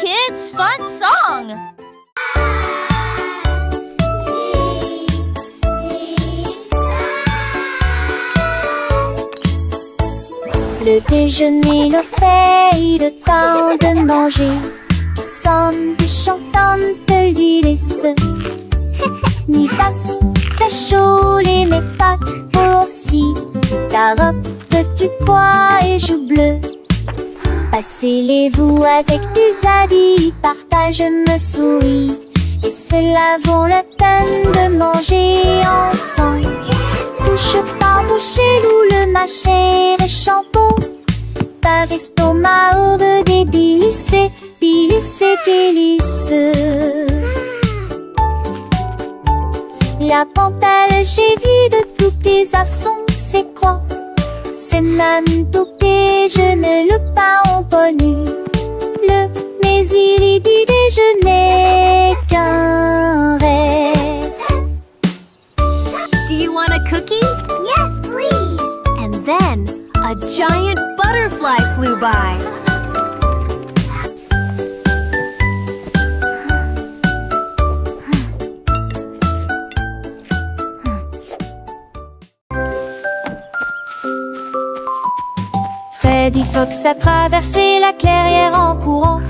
kids' fun song! Le déjeuner, le fait, le temps de manger. Nous sommes des chantantes de l'Ulysse. Ni sas, ta chaud, les mes pattes aussi. Carottes, du pois et joues bleues. Passez-les-vous avec du zadig, partage me souris. Et cela vaut la peine de manger ensemble. Bouche par bouche, loup, le mâcher et champon. Par estomac, aube des bilices, bilices et délices. La pantale, j'ai vu de tous tes assons, c'est quoi? C'est même tout et je ne le pas en connu. Mais il dit déjeuner qu'un rêve. Do you want a cookie? Yes, please. And then a giant butterfly flew by. Freddy Fox a traversé la clairière en courant,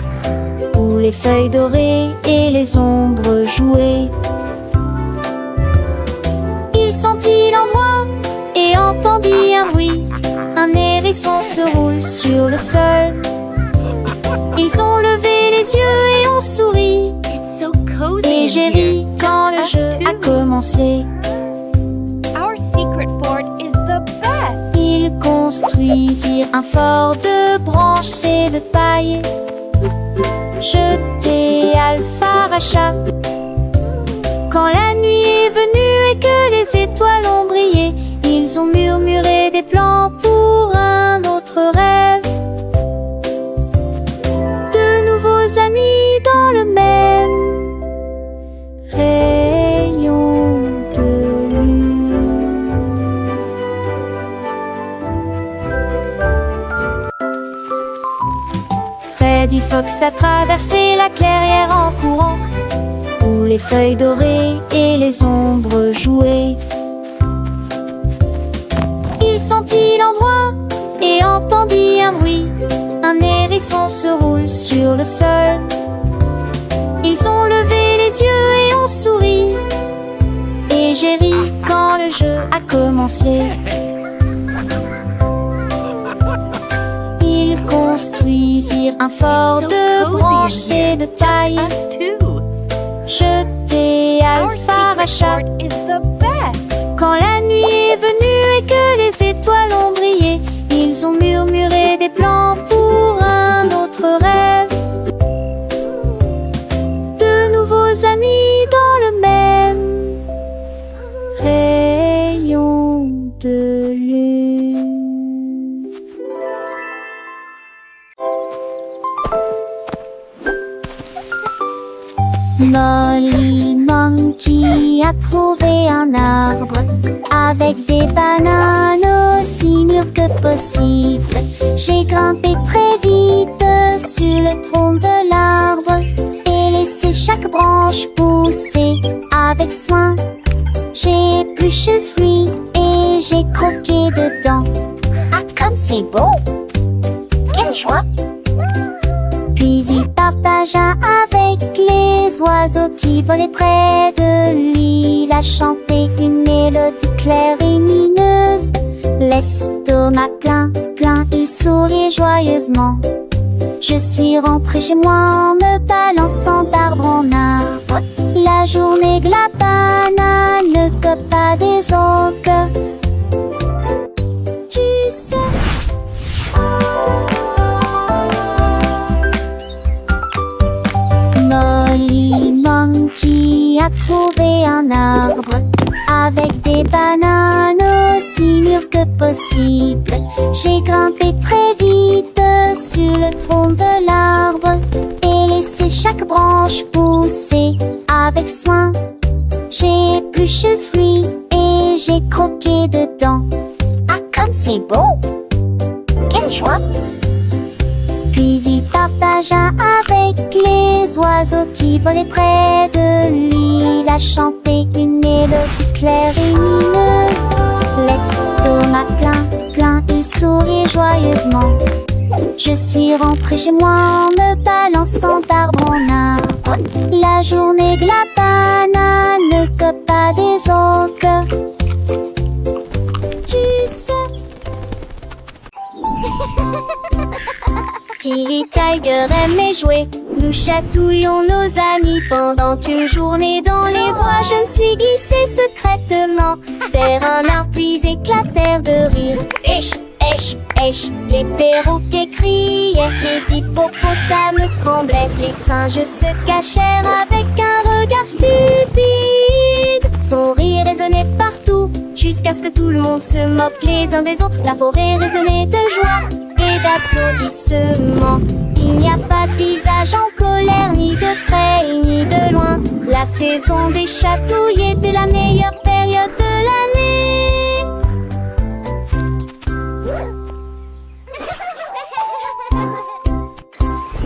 où les feuilles dorées et les ombres jouaient. Il sentit l'endroit et entendit un bruit. Un hérisson se roule sur le sol. Ils ont levé les yeux et ont souri. It's so cozy Et in j'ai here. ri quand le Just jeu us a two. commencé. Our secret fort is the best. Ils construisirent un fort de branches et de paille. Jeté Alpha-Racha. Quand la nuit est venue et que les étoiles ont brillé, ils ont murmuré des plans pour un autre rêve. De nouveaux amis dans le même rayon de lune. Freddy Fox a traversé la clairière en courant, où les feuilles dorées et les ombres jouaient. Il sentit l'endroit et entendit un bruit. Un hérisson se roule sur le sol. Ils ont levé les yeux et ont souri. Et j'ai ri quand le jeu a commencé. Ils construisirent un fort So de cozy in branches here. et de paille. Just us two. Jeté Our secret Alpha-Racha. fort is the best. Quand la nuit est venue et que les étoiles ont brillé, ils ont murmuré des plans pour un autre rêve. De nouveaux amis dans le même rayon de lune. Molly Monkey a trouvé un arbre avec des bananes aussi mûres que possible. J'ai grimpé très vite sur le tronc de l'arbre et laissé chaque branche pousser avec soin. J'ai épluché le fruit et j'ai croqué dedans. Ah, comme c'est beau! Quelle joie! Puis il partagea avec les oiseaux qui volaient près de lui. Il a chanté une mélodie claire et lumineuse. L'estomac plein, plein, il souriait joyeusement. Je suis rentrée chez moi en me balançant d'arbre en arbre. La journée que la banane ne cope pas des autres. Tu sais. Molly Monkey a trouvé un arbre avec des bananes aussi mûres que possible. J'ai grimpé très vite sur le tronc de l'arbre et laissé chaque branche pousser avec soin. J'ai épluché le fruit et j'ai croqué dedans. Ah, comme c'est beau! Quelle joie! Puis il partagea avec les oiseaux qui volaient près de lui. Il a chanté une mélodie claire et lumineuse. L'estomac plein, il sourit joyeusement. Je suis rentrée chez moi en me balançant d'arbre en arbre. La journée de la banane que pas des autres. Tu sais. Tilly Tiger aimait jouer. Nous chatouillons nos amis pendant une journée dans les bois. Je me suis glissée secrètement vers un arbre puis éclatèrent de rire. Esh, esh, esh, les perroquets criaient, les hippopotames tremblaient, les singes se cachèrent avec un regard stupide. Son rire résonnait partout, jusqu'à ce que tout le monde se moque les uns des autres. La forêt résonnait de joie et d'applaudissements. Il n'y a pas de visage en colère, ni de près ni de loin. La saison des chatouilles était la meilleure période de l'année.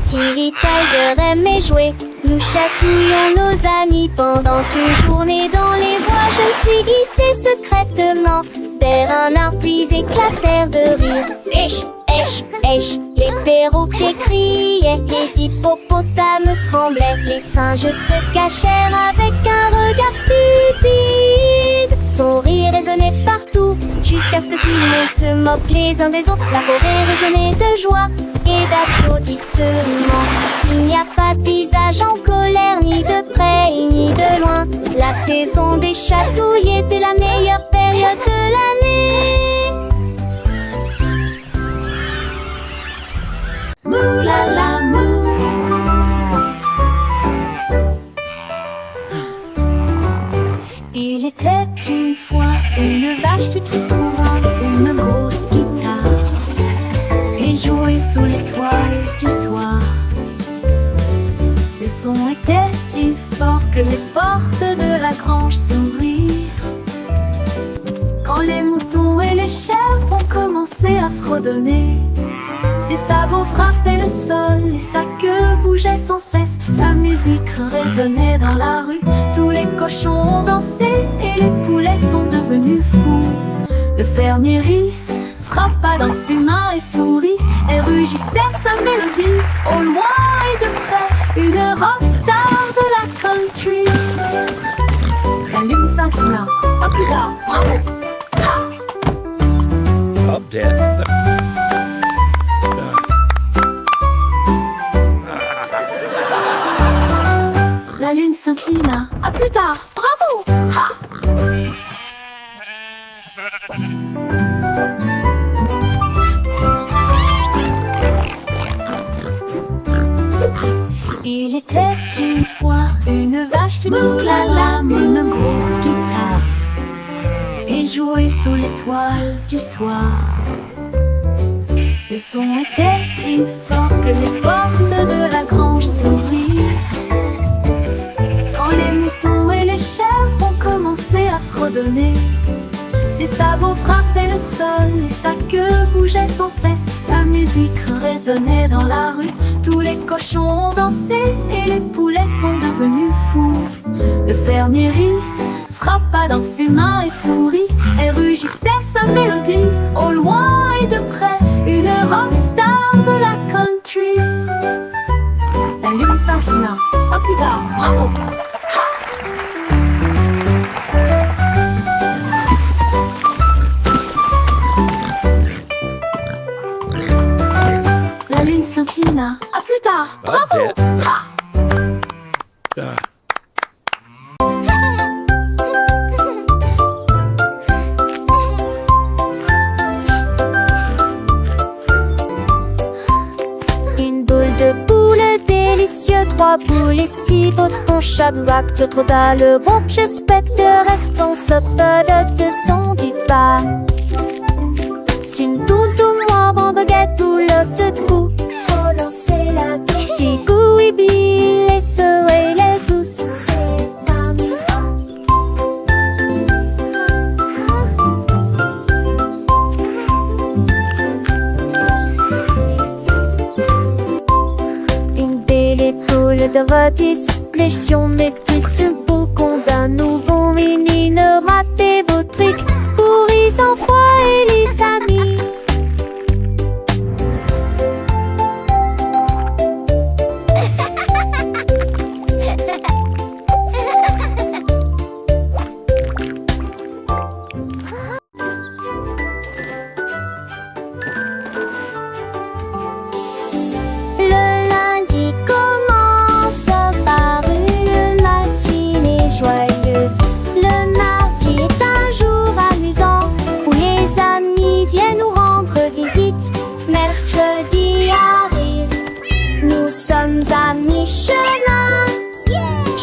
Tilly Tiger aimait jouer. Nous chatouillons nos amis pendant une journée dans les bois. Je me suis glissée secrètement vers un arbre puis éclatèrent de rire. Esh, esh, esh, les perroquets criaient, les hippopotames tremblaient, les singes se cachèrent avec un regard stupide. Son rire résonnait partout, jusqu'à ce que tout le monde se moque les uns des autres. La forêt résonnait de joie et d'applaudissements. Il n'y a pas de visage en colère, ni de près ni de loin. La saison des chatouilles était la meilleure période de l'année. Mou la la mou. Il était une fois une vache qui trouva une grosse guitare et jouait sous l'étoile du soir. Le son était si fort que les portes de la grange s'ouvrirent. Quand les moutons et les chèvres ont commencé à fredonner, ses sabots frappaient le sol et sa queue bougeait sans cesse. Sa musique résonnait dans la rue, tous les cochons ont dansé et les poulets sont devenus fous. Le fermier rit, frappa dans ses mains et sourit et rugissait sa mélodie. Au loin et de près, une rockstar de la country. La lune s'inclina, pas plus tard, bravo. Up dead. La lune s'inclina, à plus tard, bravo. Ha! Il était une fois une vache qui moulala, une grosse guitare et jouait sous l'étoile du soir. Le son était si fort que les portes de la grange s'ouvrirent. Quand les moutons et les chèvres ont commencé à fredonner, ses sabots frappaient le sol et sa queue bougeait sans cesse. Sa musique résonnait dans la rue, tous les cochons ont dansé et les poulets sont devenus fous. Le fermier rit, frappa dans ses mains et sourit et rugissait sa mélodie. Au loin et de près, une rockstar de la country. La lune s'inclina, pas plus tard, bravo. La lune s'inclina, à plus tard, bravo. Ha! Une boule de poule délicieux, 3 boules et 6 boutons chaque bac de trop dans le bon. J'espère que restons ce peu de son du pas. Une toutou moi bon baguette ou le secoue. Relancer la petite goût et ce et les douces. C'est pas mes de Rotis, pléchion, mais plus un boucon d'un nouveau mini. Ne ratez vos trucs pour les enfants et les amis.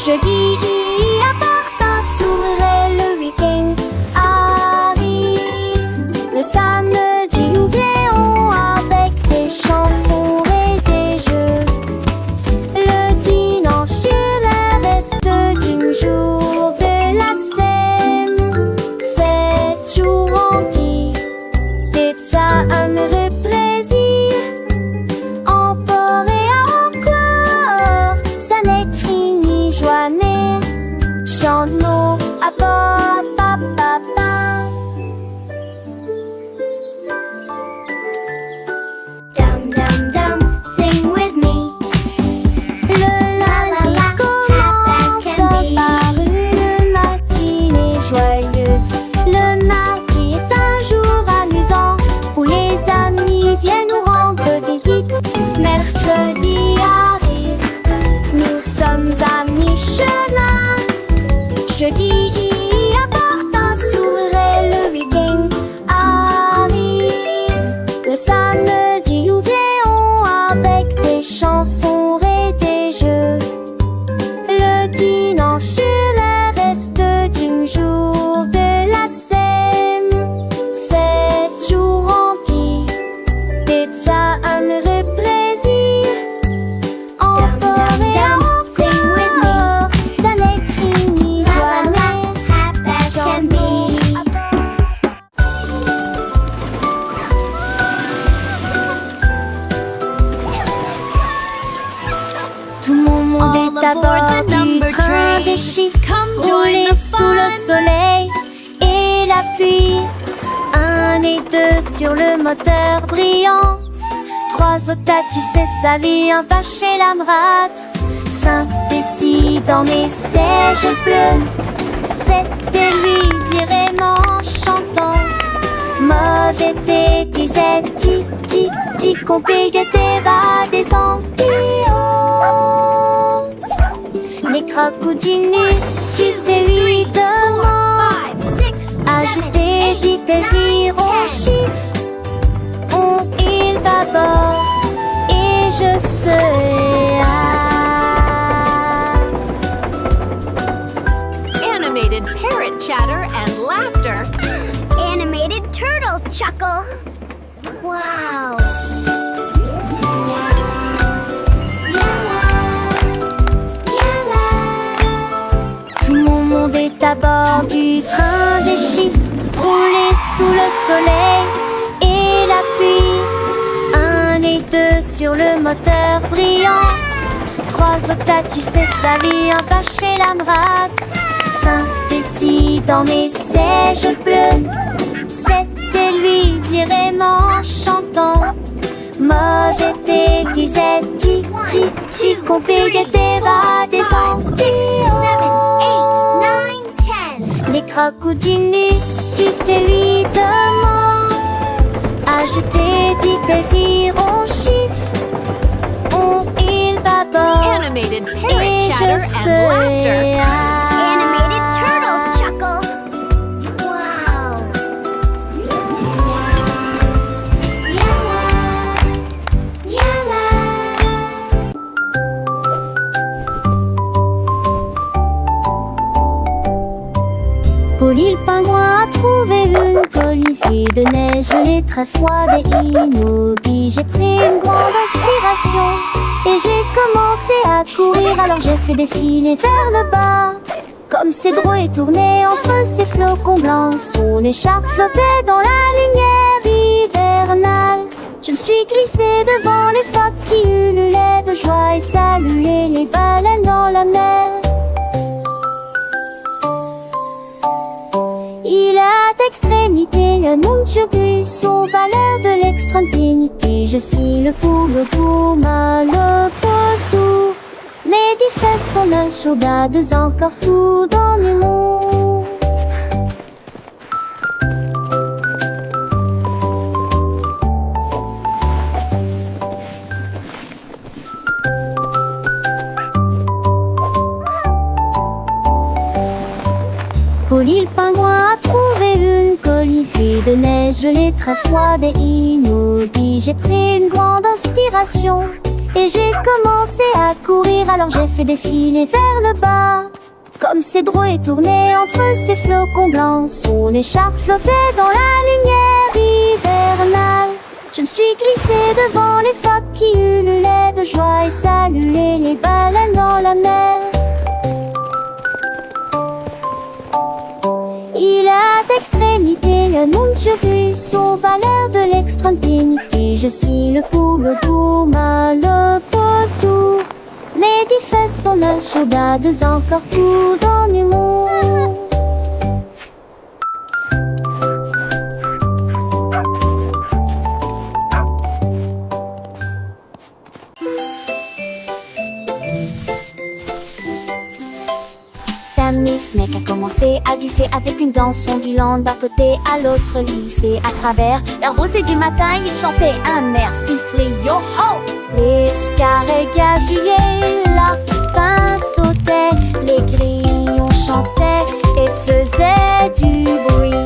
Jeudi appartient, s'ouvrait le week-end arrive. Le samedi oublions avec des chansons et des jeux. Le dimanche il reste du jour de la scène. 7 jours remplis d'état heureux plaisir. Encore et encore, ça n'est fini. Chante-nous à papa, papa. Dum dum dum, sing with me. Le lundi commence par une matinée joyeuse. Le mardi est un jour amusant où les amis viennent nous rendre visite. Mercredi arrive, nous sommes à mi-chemin. Jeudi appartient, s'ouvrait le week-end arrive. Le samedi oublions avec des chansons et des jeux. Le dimanche il reste du jour de la scène. 7 jours remplis d'état heureux plaisir. Encore et encore, ça n'est fini. Tout mon monde est à bord du train des chiffres, roulé sous le soleil et la pluie. 1 et 2 sur le moteur brillant. 3 au tas, tu sais sa vie, un pas chez l'amrate. 5 et 6 dans mes sièges bleus. 7 et 8 vraiment chantant. Mauvais thé, disait ti, complégué tes bas des ampillons. Les crocodilles, tu te lui demandes. Agiter, dit désirons chiffre. On il bâbord et je serai Animated parrot chatter and laughter. Animated turtle chuckle. Wow. Tout mon monde est à bord du train des chiffres, roulé sous le soleil et la pluie. 1 et 2 sur le moteur brillant. 3 au tas, tu sais sa vie, un pas chez l'amrate. 5 et 6 dans mes sièges bleus. 7 et 8 vraiment chantant. Mauvais thé, disait ti, complégué tes bas des ampillons. Les crocodiles, tu te lui demandes. Agiter, dit désirons chiffre. On il bâbord Animated parrot et je chatter and laughter. serai Animated turtle chuckle. Wow. Polly le pingouin a trouvé une colifie de neige, gelée très froide et immobile. J'ai pris une grande inspiration et j'ai commencé à courir. Alors j'ai fait défiler vers le bas, comme ces drôles et tourné entre ces flocons blancs. Son écharpe flottait dans la lumière hivernale. Je me suis glissée devant les phoques qui ululaient de joie et saluaient les baleines. un monturus aux valeurs de l'extrême dignité. Je suis le poule gourmand, le potou. Les 10 fesses sont un chaudades, encore tout dans le monde. Polly le pingouin a trouvé une colifée de neige gelée très froide et immobile. J'ai pris une grande inspiration et j'ai commencé à courir. Alors j'ai fait défiler vers le bas. Comme ces drôles tournaient entre ces flocons blancs, son écharpe flottait dans la lumière hivernale. Je me suis glissée devant les phoques qui ululaient de joie et saluaient les baleines dans la mer. Il a d'extrémité un monturus aux valeurs de l'extrême dignité. Je suis le poule gourmand, le potou. Les 10 fesses sont la chaudades, encore tout dans le monde. Sammy Snake a commencé à glisser avec une danse ondulant d'un côté à l'autre lycée. À travers la rosée du matin, il chantait un air sifflé yo-ho. Les scarets gazouillaient, la lapin sautait, les grillons chantaient et faisaient du bruit.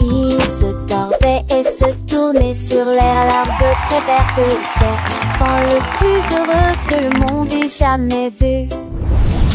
Ils se tordaient et se tournaient sur l'air, l'arbre très verte, le serpent le plus heureux que le monde ait jamais vu.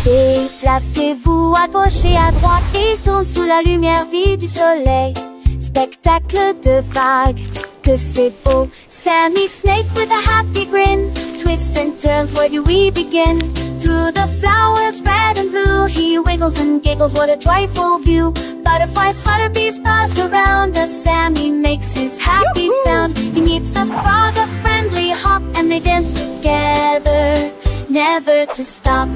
Déplacez-vous à gauche et à droite, il tourne sous la lumière vive du soleil. Spectacle de vagues, que c'est beau. Sammy Snake with a happy grin, twists and turns, where do we begin? Through the flowers red and blue, he wiggles and giggles, what a joyful view. Butterflies flutter, bees buzz around us, Sammy makes his happy sound. He meets a frog, a friendly hop, and they dance together, never to stop.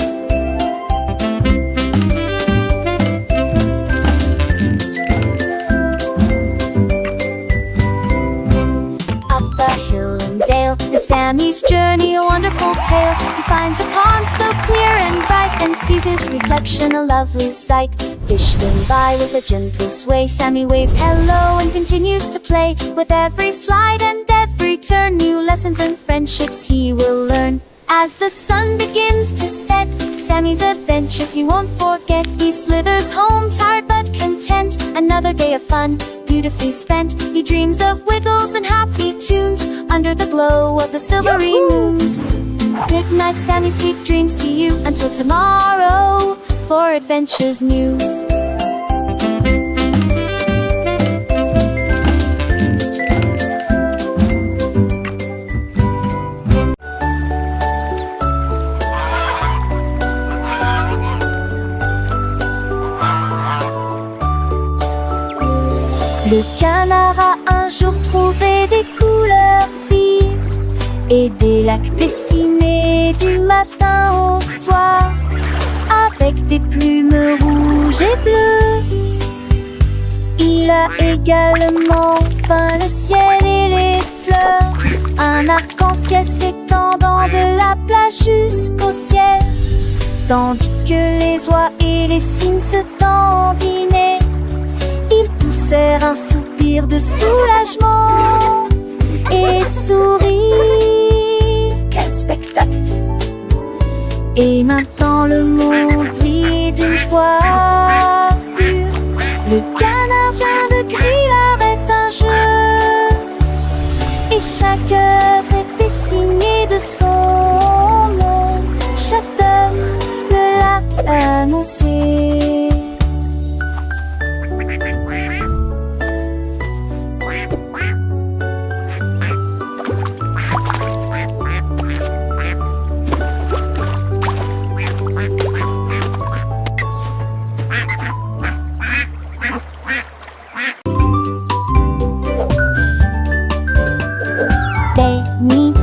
And Sammy's journey, a wonderful tale. He finds a pond so clear and bright, and sees his reflection, a lovely sight. Fish swim by with a gentle sway. Sammy waves hello and continues to play. With every slide and every turn, new lessons and friendships he will learn. As the sun begins to set, Sammy's adventures he won't forget. He slithers home tired but content, another day of fun beautifully spent. He dreams of wiggles and happy tunes under the glow of the silvery moons. Good night, Sammy, sweet dreams to you, until tomorrow for adventures new. Le canard a un jour trouvé des couleurs vives et des lacs dessinés du matin au soir, avec des plumes rouges et bleues. Il a également peint le ciel et les fleurs, un arc-en-ciel s'étendant de la plage jusqu'au ciel, tandis que les oies et les cygnes se dandinaient. Ils poussèrent un soupir de soulagement et sourirent. Quel spectacle! Et maintenant le monde brille d'une joie pure. Le canard vient de crier, l'art est un jeu, et chaque œuvre est dessinée de son nom. Chef d'œuvre le l'a annoncé.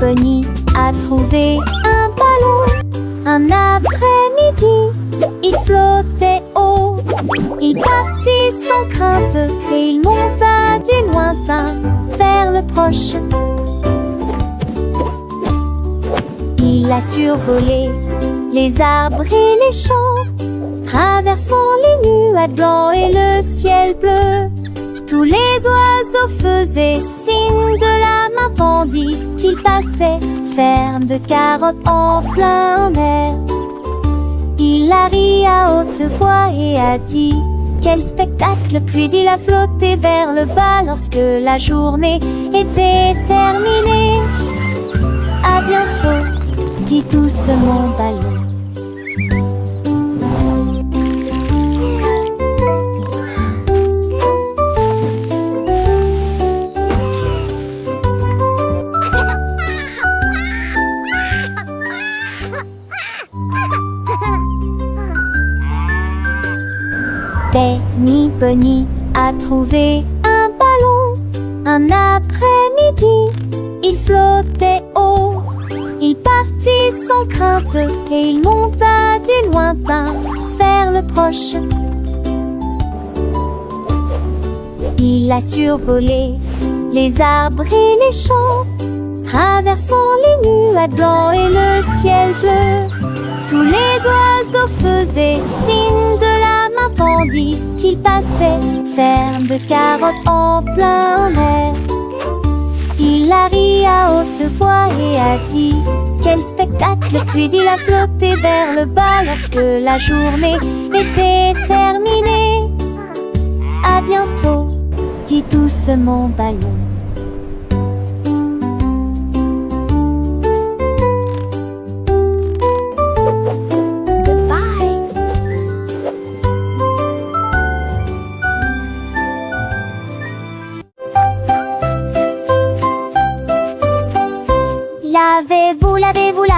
Bunny a trouvé un ballon. Un après-midi, il flottait haut Il partit sans crainte et il monta du lointain vers le proche. Il a survolé les arbres et les champs, traversant les nuages blancs et le ciel bleu. Tous les oiseaux faisaient signe de la main tandis qu'il passait, ferme de carottes en plein air. Il a ri à haute voix et a dit quel spectacle, puis il a flotté vers le bas lorsque la journée était terminée. À bientôt, dit doucement Ballon. Benny Bunny a trouvé un ballon. Un après-midi, il flottait haut. Il partit sans crainte et il monta du lointain vers le proche. Il a survolé les arbres et les champs, traversant les nuages blancs et le ciel bleu. Tous les oiseaux faisaient signe de la main tandis qu'il passait, ferme de carottes en plein air. Il a ri à haute voix et a dit quel spectacle, puis il a flotté vers le bas lorsque la journée était terminée. À bientôt, dit doucement Ballon.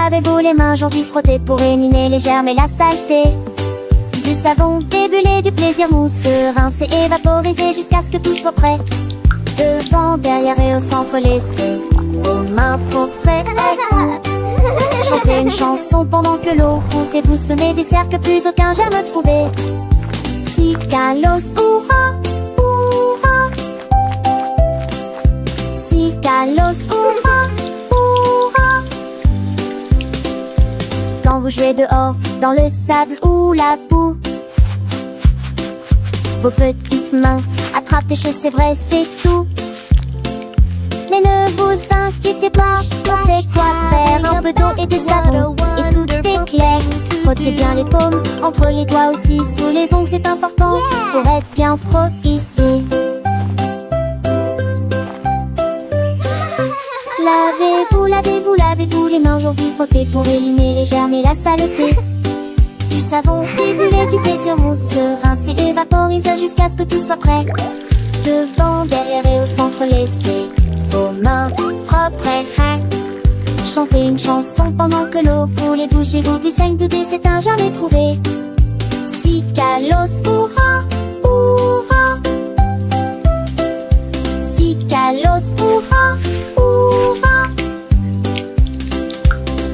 Lavez-vous les mains aujourd'hui, frottez pour éliminer les germes et la saleté. Du savon, des bulles, du plaisir mousse, rincer et vaporiser jusqu'à ce que tout soit prêt. Devant, derrière et au centre, laissez vos mains propres. Chantez une chanson pendant que l'eau coule et vous semez des cercles que plus aucun germe trouvé. Si Kalos, hurrah, hurrah. Si Kalos, hurrah. Quand vous jouez dehors, dans le sable ou la boue, vos petites mains attrapent des choses, c'est vrai, c'est tout. Mais ne vous inquiétez pas, on sait quoi faire. Un peu d'eau et de savon, et tout est clair. Frottez bien les paumes, entre les doigts aussi, sous les ongles, c'est important pour être bien pro ici. Lavez-vous les mains aujourd'hui, frottez pour éliminer les germes et la saleté. Du savon, des bulles, du plaisir mousse, rincer et vaporiser jusqu'à ce que tout soit prêt. Devant, derrière et au centre, laissez vos mains propres. Chantez une chanson pendant que l'eau coule et bougez-vous du saigne de dé, c'est un jamais trouvé. Si Kalos, hurrah, hurrah. Si Kalos, hurrah, hurrah.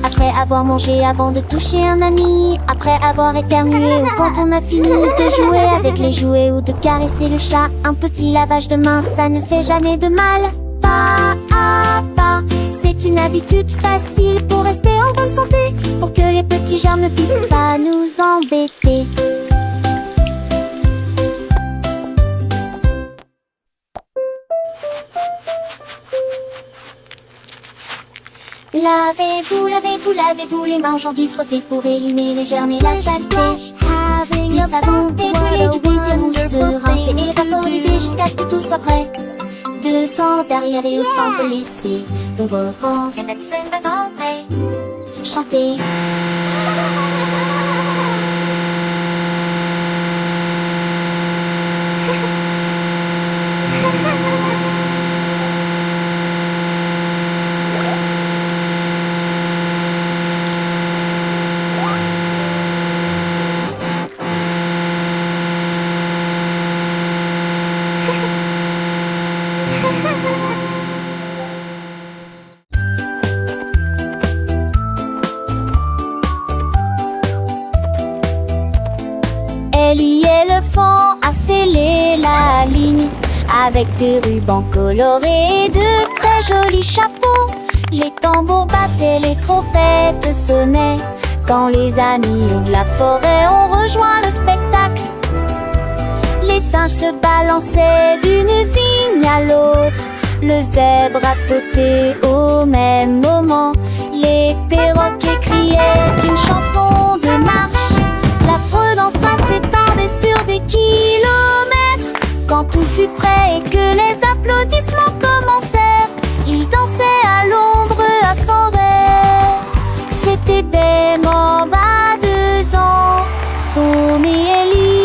Après avoir mangé, avant de toucher un ami, après avoir éternué ou quand on a fini de jouer avec les jouets ou de caresser le chat, un petit lavage de main, ça ne fait jamais de mal. Pas à pas, c'est une habitude facile pour rester en bonne santé, pour que les petits germes ne puissent pas nous embêter. Lavez-vous les mains aujourd'hui, frottez pour éliminer les germes et la saleté. Du savon, des bulles, du plaisir mousse, rincer et vaporiser jusqu'à ce que tout soit prêt. Devant, derrière et au centre, laissez vos repenses chanter. avec des rubans colorés et de très jolis chapeaux. Les tambours battaient, les trompettes sonnaient quand les amis de la forêt ont rejoint le spectacle. Les singes se balançaient d'une vigne à l'autre, le zèbre a sauté au même moment. Les perroquets criaient une chanson de marche. L'affreux dans strass s'étendait sur des kilomètres. Quand tout fut prêt et que les applaudissements commencèrent, ils dansaient à l'ombre à son rêve. C'était Bemba, 2 ans, Somme et Ellie.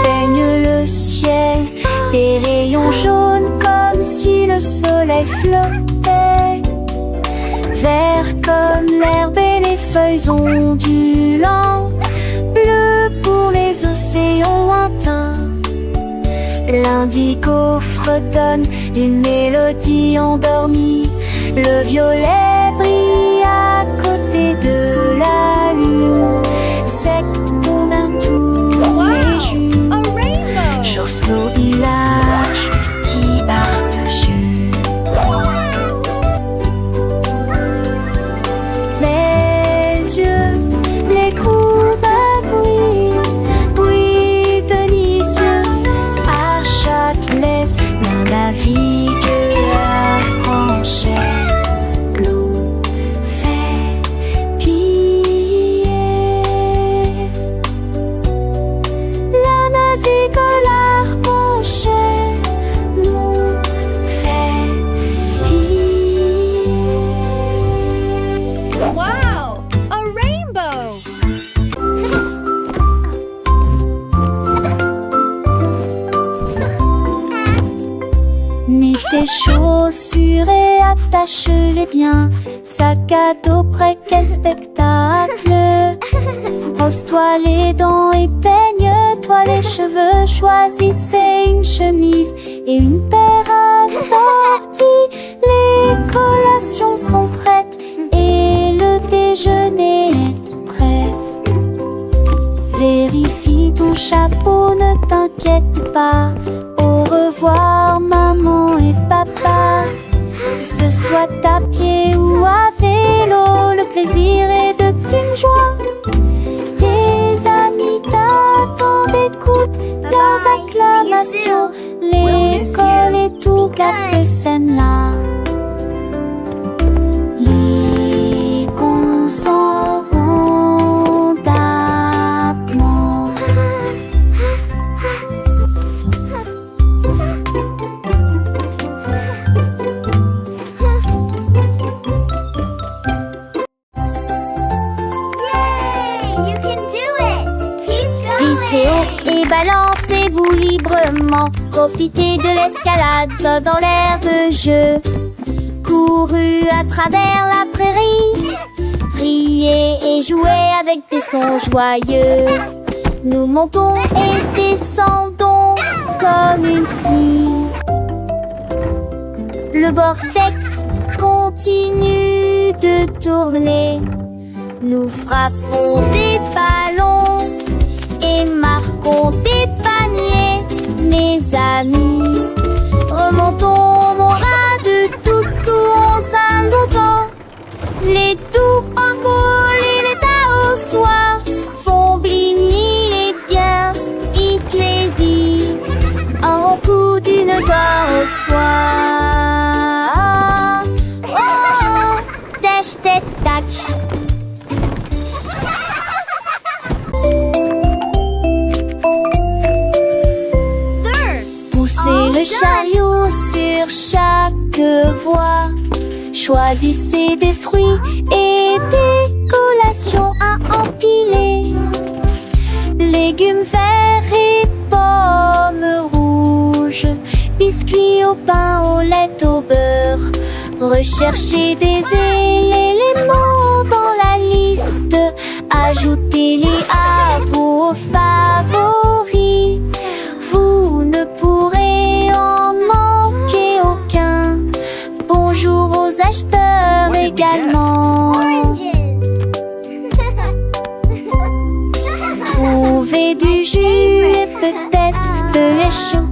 Peignent le ciel, des rayons jaunes comme si le soleil flottait. Vert comme l'herbe et les feuilles ondulantes, bleu pour les océans lointains. L'indigo fredonne une mélodie endormie. Le violet brille à côté de la lune. Secte qu'on a tous les jours. Chausseau, village, stibard de jus. Les yeux, les coups bruit délicieux. À Châtelet, l'un navigue la branchette. L'eau fait piller. La nazique tes chaussures et attache-les bien. Sac à dos prêt, quel spectacle. Brosse-toi les dents et peigne-toi les cheveux. Choisissez une chemise et une paire assortie. Les collations sont prêtes et le déjeuner est prêt. Vérifie ton chapeau, ne t'inquiète pas. Au revoir maman et papa. Que ce soit à pied ou à vélo, le plaisir est de une joie. Tes amis t'attendent, écoute leurs acclamations. L'école et tout gâte scène là. Les cons s'en vont d'abord. Et balancez-vous librement. Profitez de l'escalade dans l'air de jeu. Courez à travers la prairie. Riez et jouez avec des sons joyeux. Nous montons et descendons comme une scie. Le vortex continue de tourner. Nous frappons des ballons et marquons des paniers, mes amis. Remontons mon rade tous sous un longtemps. Les doux francolis et les tas au soir font bligner les biens et plaisir. Un coup d'une gloire au soir. Oh, oh, tèche, tête, tac. Poussez le chariot sur chaque voie. Choisissez des fruits et des collations à empiler. Légumes verts et pommes rouges, biscuits au pain, au lait, au beurre. Recherchez des éléments dans la liste, ajoutez-les à vos favoris. Vous ne pourrez en manquer aucun. Bonjour aux acheteurs également. Trouvez du jus et peut-être de lait chaud.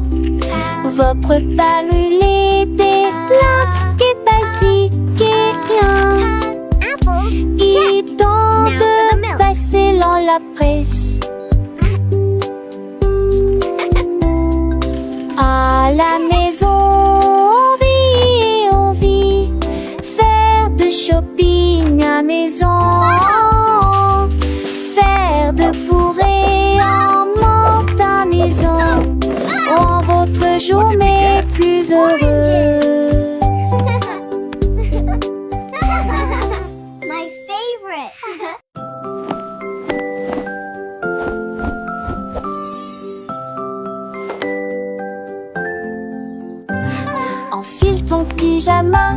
Votre repas brûlé, des plats et basiques et rien. Il est temps de passer dans la presse. À la maison, on vit, faire de shopping à maison, faire de bourrées en montaison, rend votre journée plus heureuse. My favorite. Enfile ton pyjama,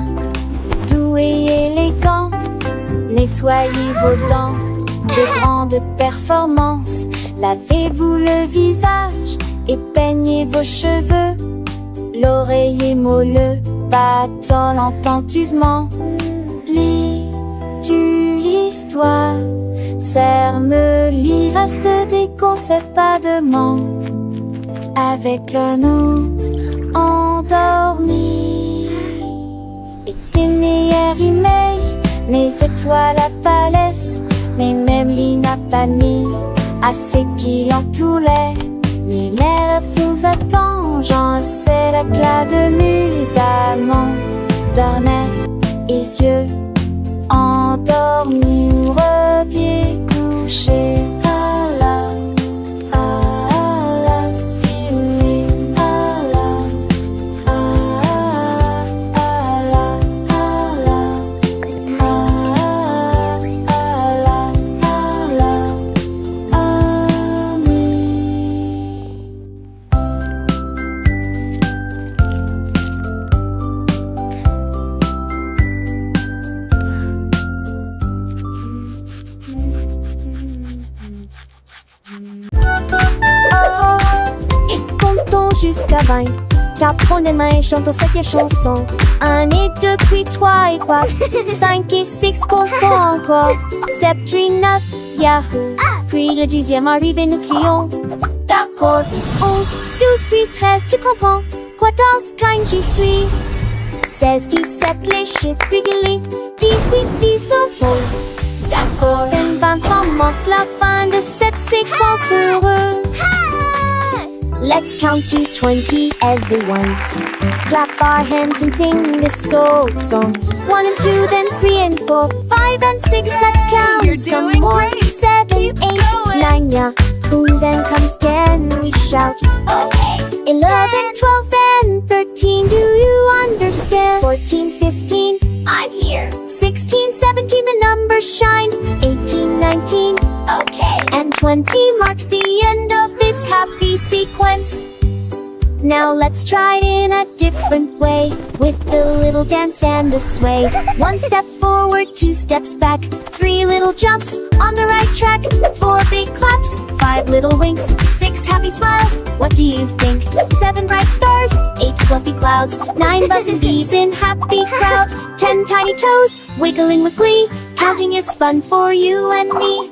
doux et élégant. Nettoyez vos dents de grande performance. Lavez-vous le visage et peignez vos cheveux. L'oreiller moelleux bâtonne attentivement. Lis-tu l'histoire? Serre-me-lit, reste des conseils pas de manque. Avec un autre endormi. Et tes meilleurs emails, mes étoiles à palès, mais même lit n'a pas mis assez qu'il en toulait. Mais l'air vous attend, j'en sais l'éclat de nuit d'amant, d'ornais et yeux endormis ou repieds couchés. Jusqu'à 20, t'apprends les mains et chantons cette chanson. 1 et 2 puis 3 et 4, 5 et 6 comptons encore. 7 puis 9, Yahoo. Puis le 10e arrive et nous crions d'accord. 11, 12 puis 13, tu comprends. 14, 15, j'y suis. 16, 17, les chiffres réguliers. 18, 19, d'accord. 20 manque la fin de cette séquence heureuse. Let's count to 20, everyone. Clap our hands and sing this old song. 1 and 2, then 3 and 4, 5 and 6, let's count. You're some doing more. great. 7, Keep 8, going. 9, yeah. Boom, then comes 10, we shout. Okay. 11, 12, and 13, do you understand? 14, 15, I'm here. 16, 17, the numbers shine. 18, 19, okay. And 20 marks the end of this happy sequence. Now let's try it in a different way, with the little dance and the sway. 1 step forward, 2 steps back, 3 little jumps on the right track, 4 big claps, 5 little winks, 6 happy smiles, what do you think? 7 bright stars, 8 fluffy clouds, 9 buzzing bees in happy crowds, 10 tiny toes, wiggling with glee. Counting is fun for you and me.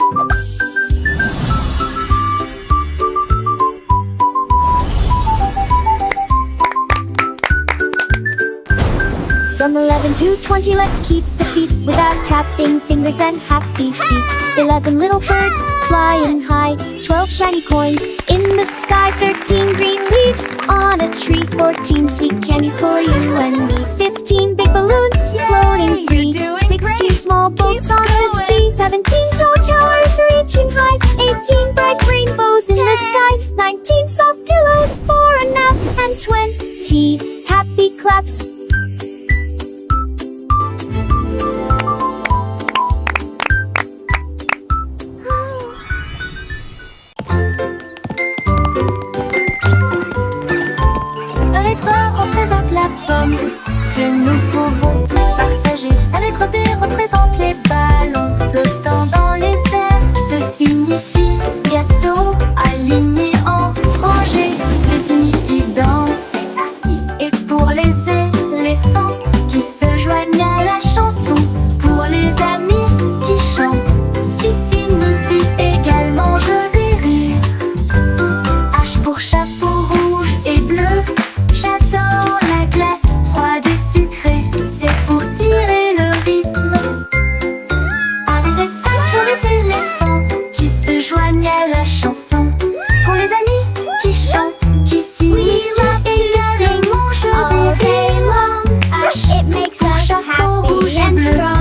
From 11 to 20, let's keep the beat without tapping fingers and happy feet. 11 little birds flying high, 12 shiny coins in the sky, 13 green leaves on a tree, 14 sweet candies for you and me, 15 big balloons floating free, 16 small boats on the sea, 17 tall towers reaching high, 18 bright rainbows in the sky, 19 soft pillows for a nap, and 20 happy claps. and strong.